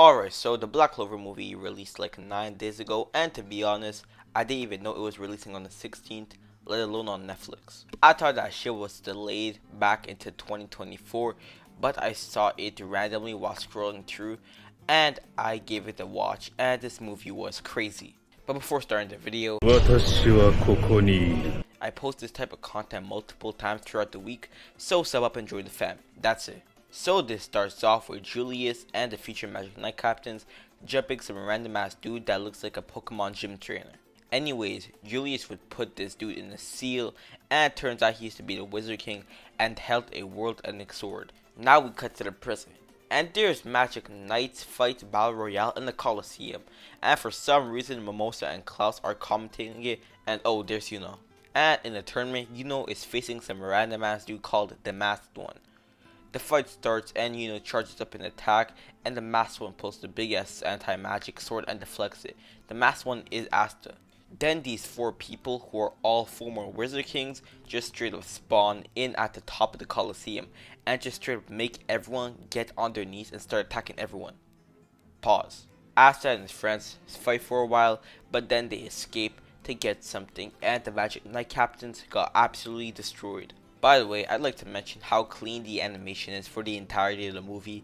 Alright, so the BlackClover movie released like 9 days ago, and to be honest, I didn't even know it was releasing on the 16th, let alone on Netflix. I thought that shit was delayed back into 2024, but I saw it randomly while scrolling through, and I gave it a watch, and this movie was crazy. But before starting the video, I post this type of content multiple times throughout the week, so sub up and join the fam. That's it. So this starts off with Julius and the future Magic Knight captains jumping some random ass dude that looks like a Pokemon gym trainer. Anyways, Julius would put this dude in a seal, and it turns out he used to be the WizardKing and held a world-ending sword. Now we cut to the prison, and there's Magic Knights fight Battle Royale in the Coliseum, and for some reason Mimosa and Klaus are commentating it, and oh, there's Yuno. And in the tournament, Yuno is facing some random ass dude called the Masked One. The fight starts and Yuno charges up an attack, and the Masked One pulls the big ass anti-magic sword and deflects it. The Masked One is Asta. Then these 4 people, who are all former Wizard Kings, just straight up spawn in at the top of the Coliseum and just straight up make everyone get on their knees and start attacking everyone. Pause. Asta and his friends fight for a while, but then they escape to get something, and the Magic Knight captains got absolutely destroyed. By the way, I'd like to mention how clean the animation is for the entirety of the movie.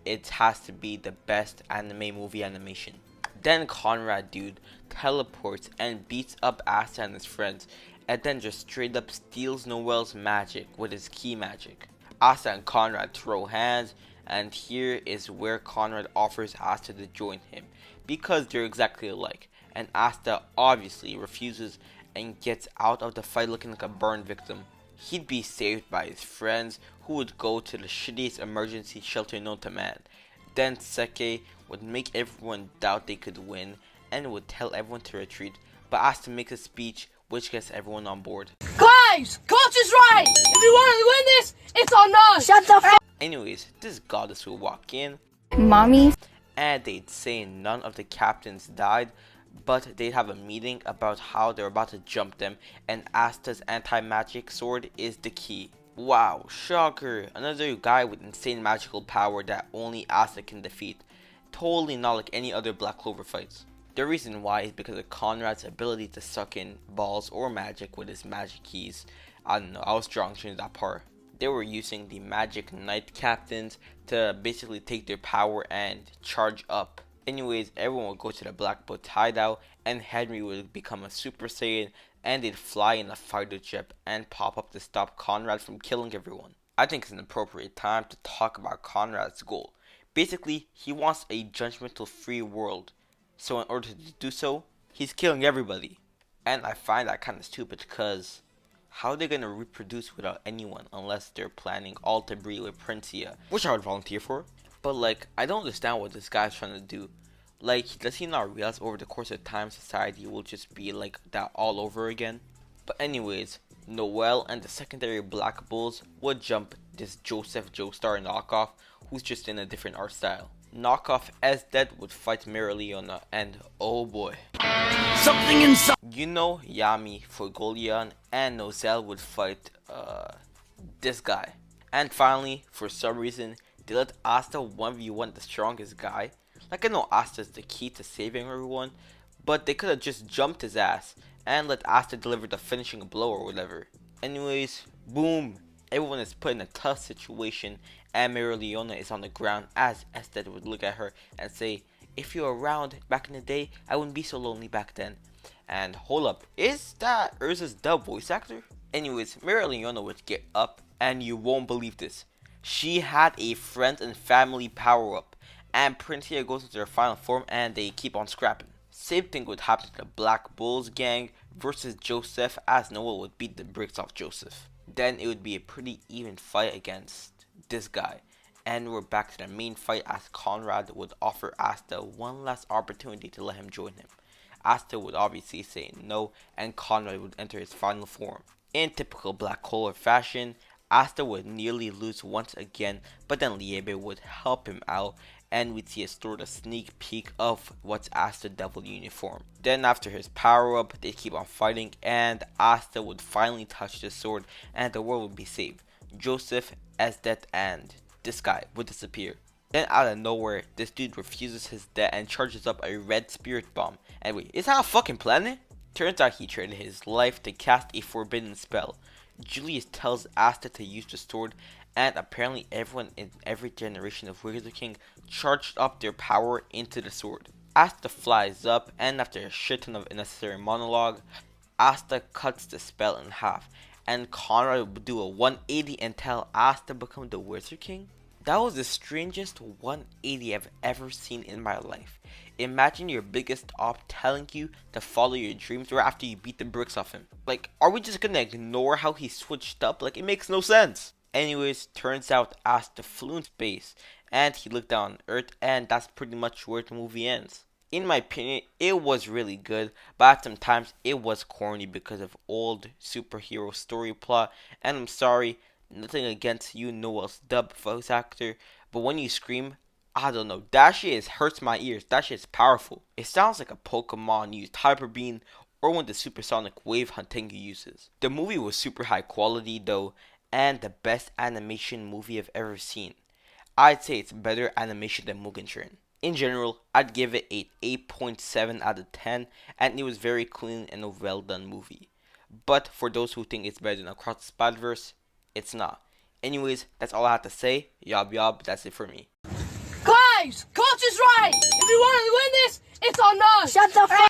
It has to be the best anime movie animation. Then Conrad dude teleports and beats up Asta and his friends, and then just straight up steals Noel's magic with his key magic. Asta and Conrad throw hands, and here is where Conrad offers Asta to join him, because they're exactly alike, and Asta obviously refuses and gets out of the fight looking like a burn victim. He'd be saved by his friends, who would go to the shittiest emergency shelter known to man. Then Seke would make everyone doubt they could win and would tell everyone to retreat, but Asta makes a speech which gets everyone on board. Guys, Coach is right! If you want to win this, it's on us! Shut the f***. Anyways, this goddess would walk in, Mommy, and they'd say none of the captains died, but they'd have a meeting about how they're about to jump them, and Asta's anti-magic sword is the key. Wow, shocker, another guy with insane magical power that only Asta can defeat. Totally not like any other BlackClover fights. The reason why is because of Conrad's ability to suck in balls or magic with his magic keys. I don't know, I was strong during that part. They were using the Magic Knight captains to basically take their power and charge up. Anyways, everyone would go to the Black Boat hideout, and Henry would become a Super Saiyan, and they'd fly in a fighter jet and pop up to stop Conrad from killing everyone. I think it's an appropriate time to talk about Conrad's goal. Basically, he wants a judgmental free world. So in order to do so, he's killing everybody. And I find that kind of stupid, because how are they going to reproduce without anyone unless they're planning all to breed with Princia, which I would volunteer for. But like, I don't understand what this guy's trying to do. Like, does he not realize over the course of time society will just be like that all over again? But anyways, Noel and the secondary Black Bulls would jump this Joseph Joestar knockoff, who's just in a different art style. Knockoff Esdet would fight Miraleona, and oh boy. Something inside. Yami, Forgolian, and Nozel would fight this guy. And finally, for some reason, they let Asta 1v1 the strongest guy. Like, I know Asta's the key to saving everyone, but they could have just jumped his ass and let Asta deliver the finishing blow or whatever. Anyways, boom, everyone is put in a tough situation, and Miraleona is on the ground as Estet would look at her and say, "If you were around back in the day, I wouldn't be so lonely back then." And hold up, is that Urza's dub voice actor? Anyways, Miraleona would get up, and you won't believe this. She had a friends and family power up, and Princia goes into their final form and they keep on scrapping. Same thing would happen to the Black Bulls gang versus Joseph, as Noel would beat the bricks off Joseph. Then it would be a pretty even fight against this guy. And we're back to the main fight, as Conrad would offer Asta one last opportunity to let him join him. Asta would obviously say no, and Conrad would enter his final form. In typical BlackClover fashion, Asta would nearly lose once again, but then Liebe would help him out, and we'd see a sort of sneak peek of what's Asta Devil uniform. Then after his power up, they'd keep on fighting, and Asta would finally touch the sword, and the world would be saved. Joseph, Esdet, and this guy would disappear. Then out of nowhere, this dude refuses his debt and charges up a red spirit bomb. And wait, is that a fucking planet? Turns out he traded his life to cast a forbidden spell. Julius tells Asta to use the sword, and apparently everyone in every generation of WizardKing charged up their power into the sword. Asta flies up, and after a shit ton of unnecessary monologue, Asta cuts the spell in half, and Conrad would do a 180 and tell Asta to become the WizardKing? That was the strangest 180 I've ever seen in my life. Imagine your biggest op telling you to follow your dreams right after you beat the bricks off him. Like, are we just gonna ignore how he switched up? Like, it makes no sense. Anyways, turns out Asta flew in space, and he looked down on Earth, and that's pretty much where the movie ends. In my opinion, it was really good, but at some times it was corny because of old superhero story plot, and I'm sorry, nothing against you, Noel's dub voice actor, but when you scream, I don't know, that shit hurts my ears. That shit is powerful. It sounds like a Pokemon used Hyper Beam or one of the supersonic wave hunting uses. The movie was super high quality though, and the best animation movie I've ever seen. I'd say it's better animation than Mugen Train. In general, I'd give it a 8.7 out of 10, and it was very clean and a well done movie. But for those who think it's better than Across the Spider-Verse, it's not. Anyways, that's all I have to say. Yob yob, that's it for me. Guys, coach is right. If you want to win this, it's on us. Shut the fuck